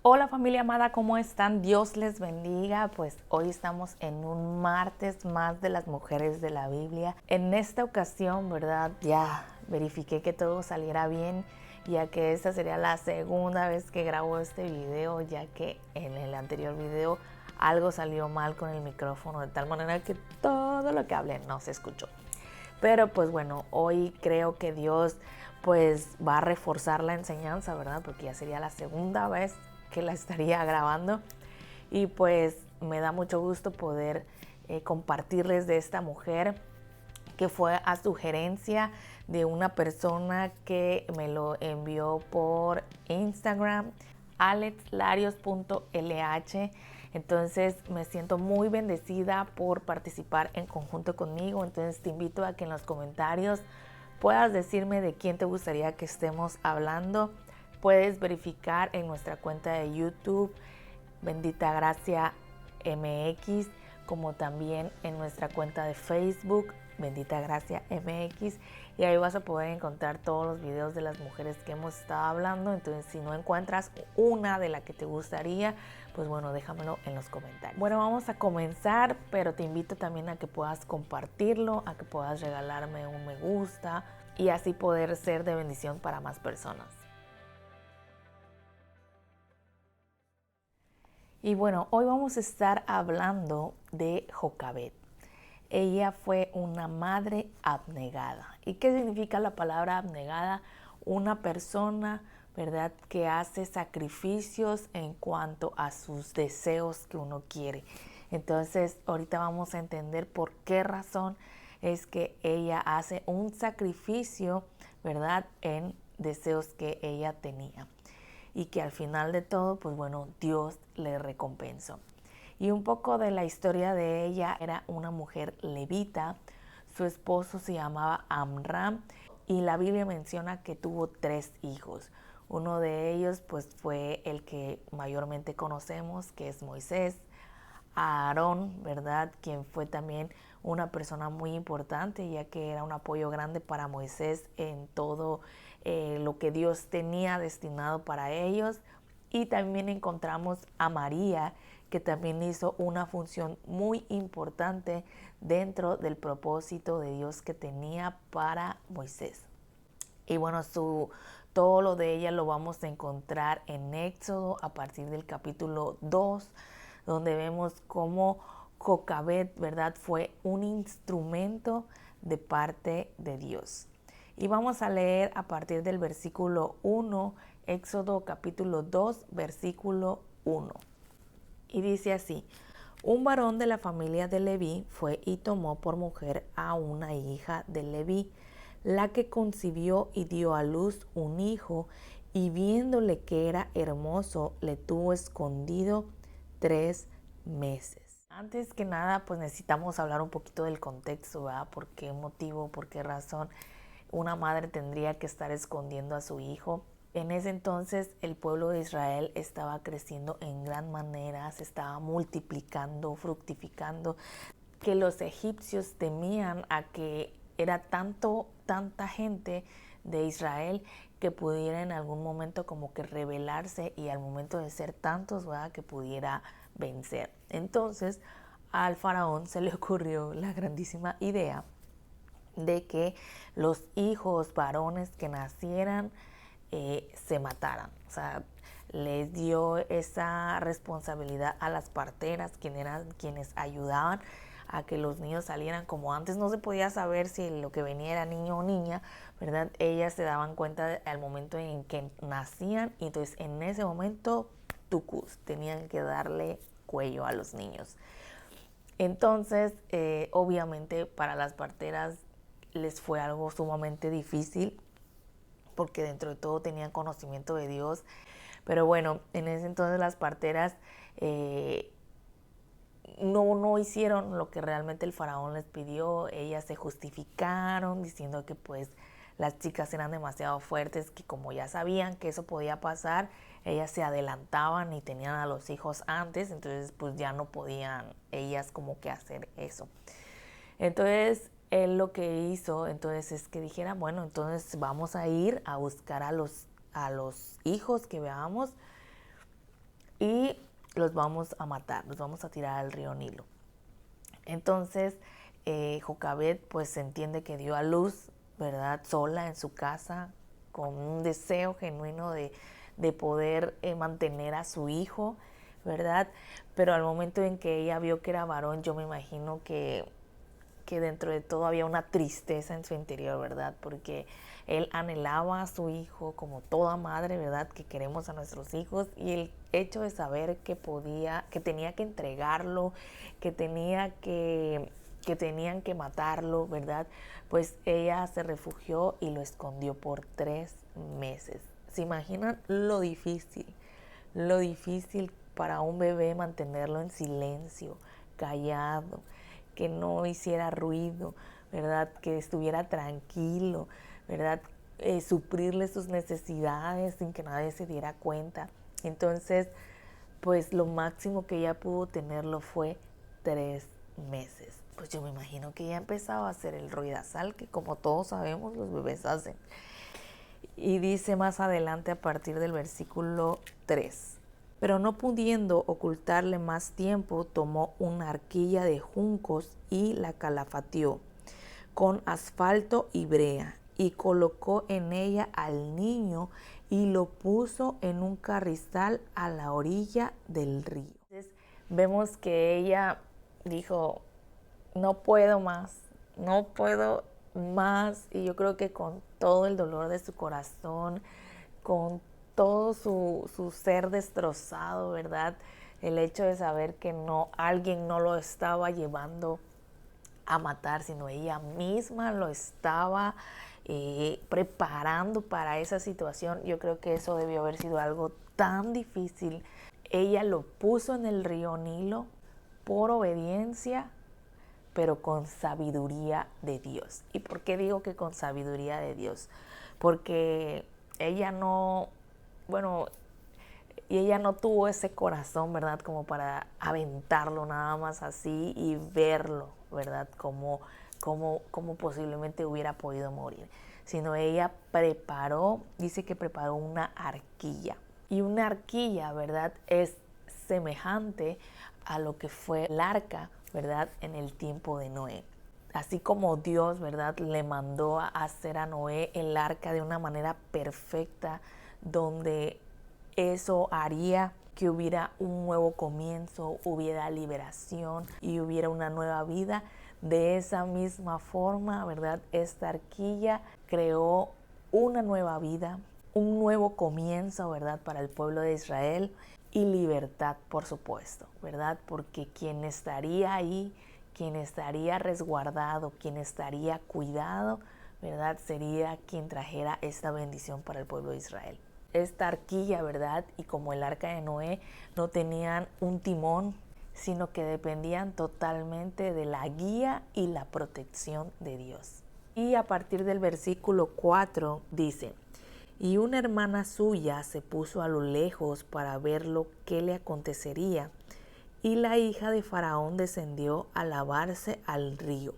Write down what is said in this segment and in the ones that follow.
Hola familia amada, ¿cómo están? Dios les bendiga. Pues hoy estamos en un martes más de las mujeres de la Biblia. En esta ocasión, ¿verdad? Ya verifiqué que todo saliera bien, ya que esta sería la segunda vez que grabo este video, ya que en el anterior video algo salió mal con el micrófono, de tal manera que todo lo que hablé no se escuchó. Pero pues bueno, hoy creo que Dios pues va a reforzar la enseñanza, ¿verdad? Porque ya sería la segunda vez que la estaría grabando. Y pues me da mucho gusto poder compartirles de esta mujer que fue a sugerencia de una persona que me lo envió por Instagram, alexlarios.lh. Entonces me siento muy bendecida por participar en conjunto conmigo. Entonces te invito a que en los comentarios puedas decirme de quién te gustaría que estemos hablando. Puedes verificar en nuestra cuenta de YouTube, Bendita Gracia MX, como también en nuestra cuenta de Facebook, Bendita Gracia MX, y ahí vas a poder encontrar todos los videos de las mujeres que hemos estado hablando. Entonces, si no encuentras una de la que te gustaría, pues bueno, déjamelo en los comentarios. Bueno, vamos a comenzar, pero te invito también a que puedas compartirlo, a que puedas regalarme un me gusta y así poder ser de bendición para más personas. Y bueno, hoy vamos a estar hablando de Jocabed. Ella fue una madre abnegada. ¿Y qué significa la palabra abnegada? Una persona, ¿verdad?, que hace sacrificios en cuanto a sus deseos que uno quiere. Entonces, ahorita vamos a entender por qué razón es que ella hace un sacrificio, ¿verdad?, en deseos que ella tenía. Y que al final de todo, pues bueno, Dios le recompensó. Y un poco de la historia de ella: era una mujer levita, su esposo se llamaba Amram y la Biblia menciona que tuvo 3 hijos. Uno de ellos pues fue el que mayormente conocemos, que es Moisés. A Aarón, ¿verdad?, quien fue también una persona muy importante, ya que era un apoyo grande para Moisés en todo lo que Dios tenía destinado para ellos. Y también encontramos a María, que también hizo una función muy importante dentro del propósito de Dios que tenía para Moisés. Y bueno, todo lo de ella lo vamos a encontrar en Éxodo a partir del capítulo 2, donde vemos cómo Jocabed, ¿verdad?, fue un instrumento de parte de Dios. Y vamos a leer a partir del versículo 1, Éxodo capítulo 2, versículo 1. Y dice así: un varón de la familia de Leví fue y tomó por mujer a una hija de Leví, la que concibió y dio a luz un hijo, y viéndole que era hermoso, le tuvo escondido 3 meses. Antes que nada, pues necesitamos hablar un poquito del contexto, ¿verdad? ¿Por qué motivo, por qué razón una madre tendría que estar escondiendo a su hijo? En ese entonces el pueblo de Israel estaba creciendo en gran manera, se estaba multiplicando, fructificando, que los egipcios temían a que era tanta gente de Israel que pudiera en algún momento como que rebelarse, y al momento de ser tantos, ¿verdad?, que pudiera vencer. Entonces al faraón se le ocurrió la grandísima idea de que los hijos varones que nacieran se mataran. O sea, les dio esa responsabilidad a las parteras, quienes ayudaban a que los niños salieran. Como antes no se podía saber si lo que venía era niño o niña, ¿verdad?, ellas se daban cuenta al momento en que nacían, y entonces en ese momento tucus, tenían que darle cuello a los niños. Entonces, obviamente para las parteras les fue algo sumamente difícil, porque dentro de todo tenían conocimiento de Dios. Pero bueno, en ese entonces las parteras no hicieron lo que realmente el faraón les pidió. Ellas se justificaron diciendo que pues las chicas eran demasiado fuertes, que como ya sabían que eso podía pasar, ellas se adelantaban y tenían a los hijos antes, entonces pues ya no podían ellas como que hacer eso. Entonces él lo que hizo entonces es que dijera: bueno, entonces vamos a ir a buscar a los hijos que veamos, y los vamos a matar, los vamos a tirar al río Nilo. Entonces, Jocabed pues se entiende que dio a luz, ¿verdad? Sola en su casa, con un deseo genuino de poder mantener a su hijo, ¿verdad? Pero al momento en que ella vio que era varón, yo me imagino que dentro de todo había una tristeza en su interior, ¿verdad? Porque él anhelaba a su hijo como toda madre, ¿verdad? Que queremos a nuestros hijos, y el hecho de saber que tenía que entregarlo, que tenían que matarlo, ¿verdad? Pues ella se refugió y lo escondió por 3 meses. ¿Se imaginan lo difícil para un bebé mantenerlo en silencio, callado, que no hiciera ruido, ¿verdad? Que estuviera tranquilo, ¿verdad? Suplirle sus necesidades sin que nadie se diera cuenta. Entonces, pues lo máximo que ella pudo tenerlo fue 3 meses. Pues yo me imagino que ella empezaba a hacer el ruidazal que, como todos sabemos, los bebés hacen. Y dice más adelante a partir del versículo 3. Pero no pudiendo ocultarle más tiempo, tomó una arquilla de juncos y la calafateó con asfalto y brea, y colocó en ella al niño y lo puso en un carrizal a la orilla del río. Entonces, vemos que ella dijo, no puedo más, no puedo más, y yo creo que con todo el dolor de su corazón, con todo su ser destrozado, ¿verdad? El hecho de saber que alguien no lo estaba llevando a matar, sino ella misma lo estaba preparando para esa situación. Yo creo que eso debió haber sido algo tan difícil. Ella lo puso en el río Nilo por obediencia, pero con sabiduría de Dios. ¿Y por qué digo que con sabiduría de Dios? Porque ella no, bueno, y ella no tuvo ese corazón, ¿verdad? Como para aventarlo nada más así y verlo, ¿verdad? Como posiblemente hubiera podido morir. Sino ella dice que preparó una arquilla. Y una arquilla, ¿verdad? Es semejante a lo que fue el arca, ¿verdad? En el tiempo de Noé. Así como Dios, ¿verdad? Le mandó a hacer a Noé el arca de una manera perfecta, donde eso haría que hubiera un nuevo comienzo, hubiera liberación y hubiera una nueva vida. De esa misma forma, ¿verdad? Esta arquilla creó una nueva vida, un nuevo comienzo, ¿verdad? Para el pueblo de Israel, y libertad, por supuesto, ¿verdad? Porque quien estaría ahí, quien estaría resguardado, quien estaría cuidado, ¿verdad? Sería quien trajera esta bendición para el pueblo de Israel. Esta arquilla, ¿verdad? Y como el arca de Noé, no tenían un timón, sino que dependían totalmente de la guía y la protección de Dios. Y a partir del versículo 4 dice, y una hermana suya se puso a lo lejos para ver lo que le acontecería, y la hija de Faraón descendió a lavarse al río,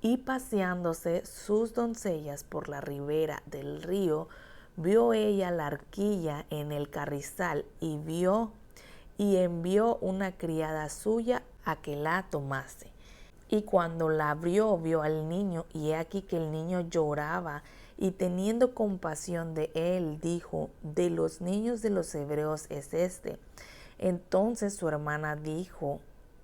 y paseándose sus doncellas por la ribera del río, vio ella la arquilla en el carrizal y envió una criada suya a que la tomase. Y cuando la abrió, vio al niño, y he aquí que el niño lloraba, y teniendo compasión de él, dijo, de los niños de los hebreos es este. Entonces su hermana dijo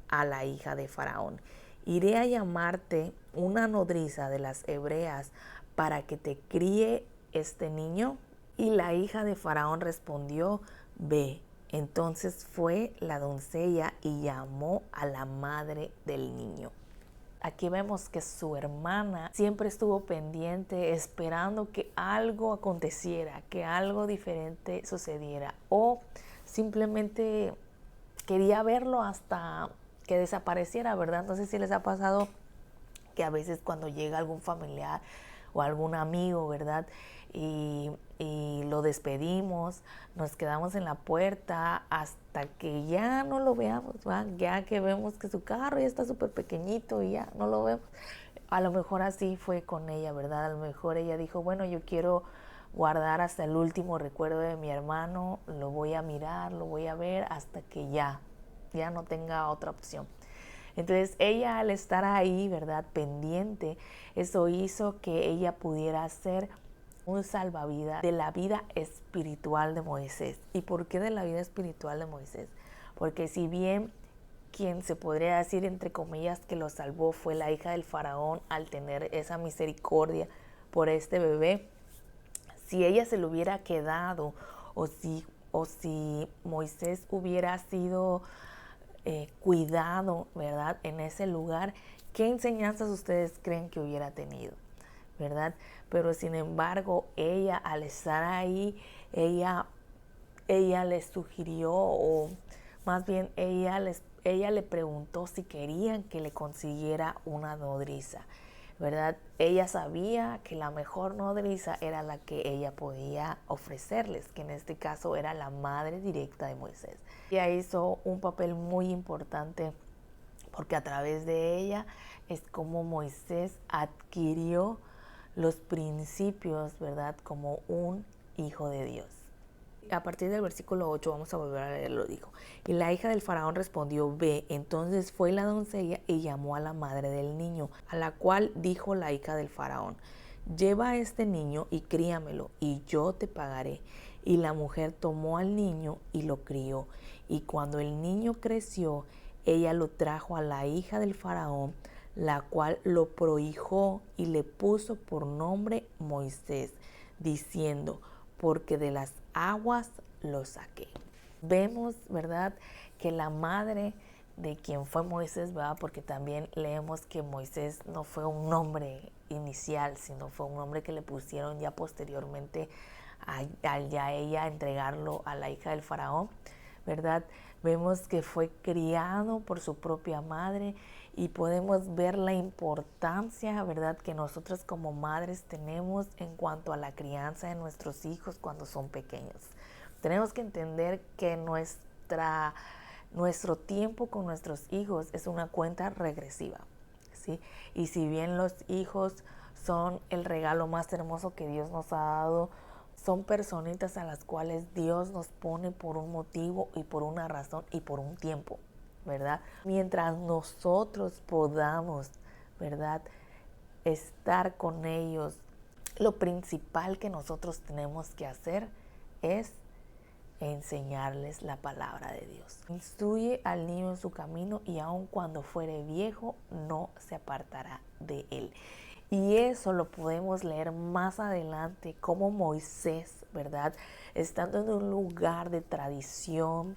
a la hija de Faraón, iré a llamarte una nodriza de las hebreas para que te críe este niño. Y la hija de Faraón respondió, ve. Entonces fue la doncella y llamó a la madre del niño. Aquí vemos que su hermana siempre estuvo pendiente, esperando que algo aconteciera, que algo diferente sucediera, o simplemente quería verlo hasta que desapareciera, ¿verdad? No sé si les ha pasado que a veces cuando llega algún familiar o algún amigo, ¿verdad? Y lo despedimos, nos quedamos en la puerta hasta que ya no lo veamos, ¿verdad? Ya que vemos que su carro ya está súper pequeñito y ya no lo vemos. A lo mejor así fue con ella, ¿verdad? A lo mejor ella dijo, bueno, yo quiero guardar hasta el último recuerdo de mi hermano, lo voy a mirar, lo voy a ver hasta que ya no tenga otra opción. Entonces ella, al estar ahí, ¿verdad?, pendiente, eso hizo que ella pudiera ser un salvavidas de la vida espiritual de Moisés. ¿Y por qué de la vida espiritual de Moisés? Porque si bien quien se podría decir, entre comillas, que lo salvó fue la hija del faraón al tener esa misericordia por este bebé, si ella se lo hubiera quedado o si Moisés hubiera sido cuidado, ¿verdad?, en ese lugar, ¿qué enseñanzas ustedes creen que hubiera tenido? ¿Verdad? Pero sin embargo, ella, al estar ahí, ella les sugirió, o más bien ella le preguntó si querían que le consiguiera una nodriza, ¿verdad? Ella sabía que la mejor nodriza era la que ella podía ofrecerles, que en este caso era la madre directa de Moisés. Ella hizo un papel muy importante porque a través de ella es como Moisés adquirió los principios, ¿verdad?, como un hijo de Dios. A partir del versículo 8 vamos a volver a leerlo, dijo: y la hija del faraón respondió: ve. Entonces fue la doncella y llamó a la madre del niño, a la cual dijo la hija del faraón: lleva a este niño y críamelo, y yo te pagaré. Y la mujer tomó al niño y lo crió. Y cuando el niño creció, ella lo trajo a la hija del faraón, la cual lo prohijó y le puso por nombre Moisés, diciendo: porque de las aguas lo saqué. Vemos, ¿verdad?, que la madre de quien fue Moisés, ¿verdad?, porque también leemos que Moisés no fue un nombre inicial, sino fue un nombre que le pusieron ya posteriormente al ya ella entregarlo a la hija del faraón, ¿verdad? Vemos que fue criado por su propia madre y podemos ver la importancia, ¿verdad?, que nosotros como madres tenemos en cuanto a la crianza de nuestros hijos cuando son pequeños. Tenemos que entender que nuestro tiempo con nuestros hijos es una cuenta regresiva, ¿sí? Y si bien los hijos son el regalo más hermoso que Dios nos ha dado, son personitas a las cuales Dios nos pone por un motivo y por una razón y por un tiempo, ¿verdad? Mientras nosotros podamos, ¿verdad?, estar con ellos, lo principal que nosotros tenemos que hacer es enseñarles la palabra de Dios. Instruye al niño en su camino y aun cuando fuere viejo no se apartará de él. Y eso lo podemos leer más adelante, como Moisés, ¿verdad?, estando en un lugar de tradición,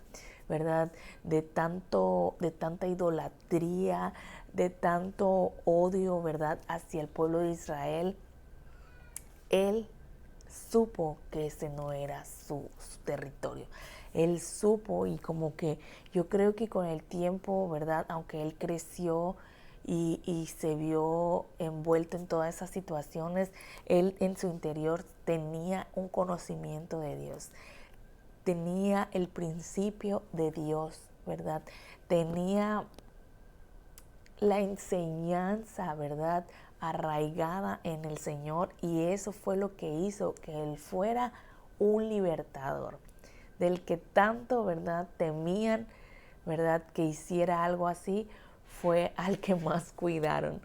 ¿verdad?, de tanta idolatría, de tanto odio, ¿verdad?, hacia el pueblo de Israel, él supo que ese no era su territorio. Él supo, y como que yo creo que con el tiempo, ¿verdad?, aunque él creció y se vio envuelto en todas esas situaciones, él en su interior tenía un conocimiento de Dios, tenía el principio de Dios, ¿verdad? Tenía la enseñanza, ¿verdad?, arraigada en el Señor, y eso fue lo que hizo que él fuera un libertador, del que tanto, ¿verdad?, temían, ¿verdad?, que hiciera algo así. Fue al que más cuidaron,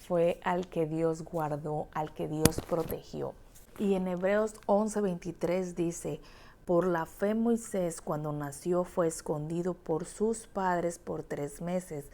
fue al que Dios guardó, al que Dios protegió. Y en Hebreos 11:23 dice: por la fe Moisés, cuando nació, fue escondido por sus padres por 3 meses,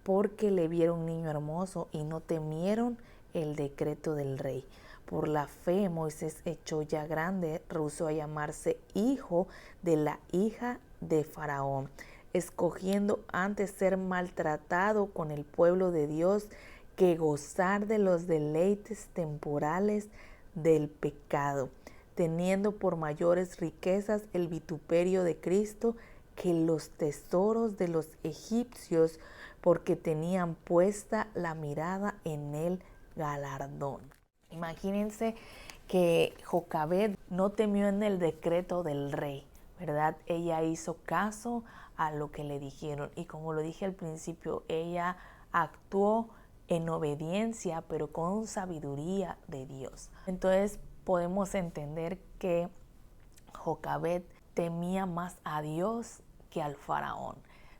porque le vieron niño hermoso y no temieron el decreto del rey. Por la fe Moisés, hecho ya grande, rehusó a llamarse hijo de la hija de Faraón, escogiendo antes ser maltratado con el pueblo de Dios que gozar de los deleites temporales del pecado, teniendo por mayores riquezas el vituperio de Cristo que los tesoros de los egipcios, porque tenían puesta la mirada en el galardón. Imagínense que Jocabed no temió en el decreto del rey, ¿verdad? Ella hizo caso a lo que le dijeron, y como lo dije al principio, ella actuó en obediencia, pero con sabiduría de Dios. Entonces podemos entender que Jocabed temía más a Dios que al faraón,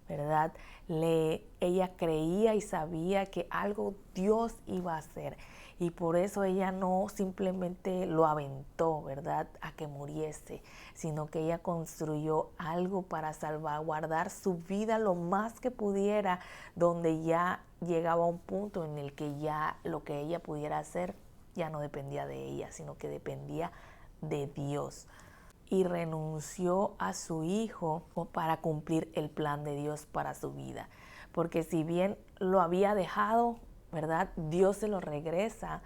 ¿verdad? Ella creía y sabía que algo Dios iba a hacer, y por eso ella no simplemente lo aventó, ¿verdad?, a que muriese, sino que ella construyó algo para salvaguardar su vida lo más que pudiera, donde ya llegaba un punto en el que ya lo que ella pudiera hacer ya no dependía de ella, sino que dependía de Dios. Y renunció a su hijo para cumplir el plan de Dios para su vida. Porque si bien lo había dejado, ¿verdad?, Dios se lo regresa,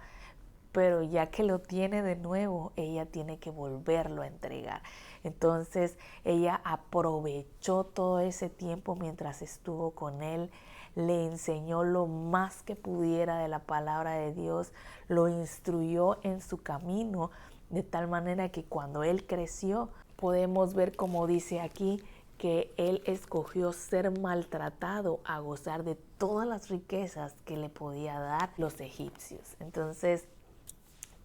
pero ya que lo tiene de nuevo, ella tiene que volverlo a entregar. Entonces ella aprovechó todo ese tiempo mientras estuvo con él, le enseñó lo más que pudiera de la palabra de Dios, lo instruyó en su camino, de tal manera que cuando él creció, podemos ver, como dice aquí, que él escogió ser maltratado a gozar de todas las riquezas que le podía dar los egipcios. Entonces,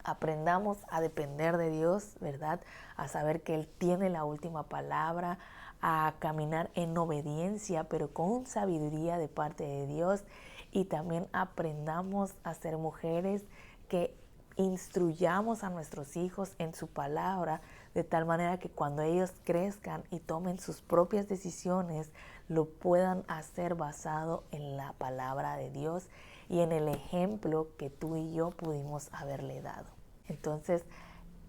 aprendamos a depender de Dios, ¿verdad?, a saber que Él tiene la última palabra, a caminar en obediencia, pero con sabiduría de parte de Dios. Y también aprendamos a ser mujeres que instruyamos a nuestros hijos en su palabra, de tal manera que cuando ellos crezcan y tomen sus propias decisiones, lo puedan hacer basado en la palabra de Dios y en el ejemplo que tú y yo pudimos haberle dado. Entonces,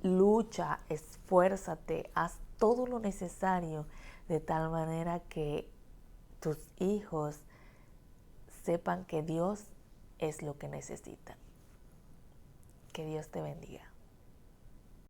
lucha, esfuérzate, haz todo lo necesario de tal manera que tus hijos sepan que Dios es lo que necesitan. Que Dios te bendiga.